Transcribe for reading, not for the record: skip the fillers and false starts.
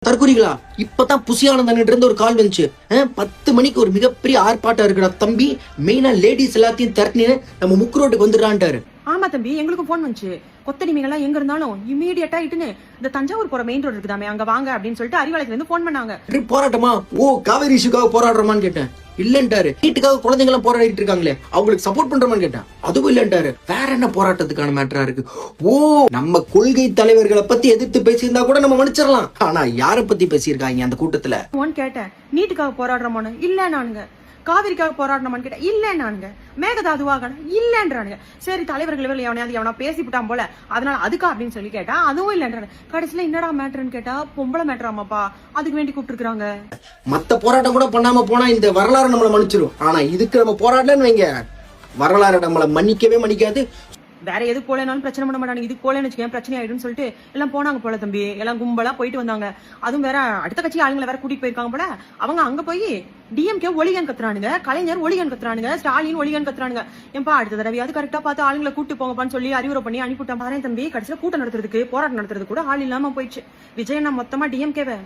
தற்கொலைகளா இப்பதான் புசியானந்தன் இருந்து ஒரு கால் வந்துச்சு. 10 மணிக்கு ஒரு மிகப்பெரிய ஆர்ப்பாட்டம் இருக்குடா தம்பி, மெயினா லேடிஸ் எல்லாத்தையும் திரட்டினு நம்ம முக்கு ரோட்டுக்கு வந்துடுறான்ட்டாரு. ஆமா தம்பி, எங்களுக்கும் போன் வந்துச்சு. கொத்தடிமைகள்லாம் எங்க இருந்தாலும் இமீடியட்டா இட்டுன்னு இந்த தஞ்சாவூர் போற மெயின் ரோடு இருக்குதாமே அங்க வாங்க அப்படின்னு சொல்லிட்டு அறிவாலயத்துல இருந்து போன் பண்ணாங்க. போராட்டமா? ஓ, காவேரி இஷ்யூக்காக போராடுறோமான்னு கேட்டேன். இல்லன்ட்டாரு. வீட்டுக்காக குழந்தைங்க எல்லாம் போராடிட்டு இருக்காங்களே அவங்களுக்கு சப்போர்ட் பண்றோமான்னு கேட்டேன். அதுவும் இல்லன்ட்டாரு. வேற என்ன போராட்டத்துக்கான மேட்டரா இருக்கு? ஓ, நம்ம கொள்கை தலைவர்களை பத்தி எதிர்த்து பேசியிருந்தா கூட நம்ம மன்னிச்சிடலாம். ஆனா யார பத்தி பேசியிருக்காங்க அந்த கூட்டத்துல? கேட்டேன், நீட்டுக்காக போராடுறோமான்னு இல்ல நானுங்க, காவிரிக்காக போராடணுமான்னு கேட்டேன் இல்ல நானுங்க, மேகதாதுவாக இல்லன்றானுங்க. சரி தலைவர்கள் எவனா பேசிவிட்டான் போல அதனால அதுக்கா அப்படின்னு சொல்லி கேட்டா அதுவும் இல்லன்றாங்க. கடைசியில என்னடா மேட்டர்ன்னு கேட்டா பொம்பளை மேட்டராமாப்பா, அதுக்கு வேண்டி கூப்பிட்டுருக்காங்க. மத்த போராட்டம் கூட பண்ணாம போனா இந்த வரலாறு நம்மள மன்னிச்சிரும். ஆனா இதுக்கு நம்ம போராடலன்னு வைங்க, வரலாறு நம்மள மன்னிக்கவே மன்னிக்காது. வேற எது போலனாலும் பிரச்சனை பண்ண மாட்டாங்க, இது போலன்னு வச்சுக்கேன் பிரச்சனை ஆயிடும்னு சொல்லிட்டு எல்லாம் போனாங்க போல தம்பி. எல்லாம் கும்பலா போயிட்டு வந்தாங்க. அதுவும் வேற அடுத்த கட்சி ஆளுங்களை வேற கூட்டிட்டு போயிருக்காங்க போல. அவங்க அங்க போய் டிஎம்கே ஒளிகன் கத்துறானுங்க, கலைஞர் ஒளிகன் கத்துறானுங்க, ஸ்டாலின் ஒளிகன் கத்துறானுங்க. ஏன்பா அடுத்த தடவையாவது கரெக்டா பார்த்து ஆளுங்களை கூட்டு போங்கப்பான்னு சொல்லி அறிவுரை பண்ணி அனுப்பிவிட்டான் பாரு தம்பி. கடைசியில கூட்டம் நடத்துறதுக்கு போராட்டம் நடத்துறது கூட ஆள் இல்லாம போயிடுச்சு. விஜய் நான் மொத்தமா டிஎம்கேவை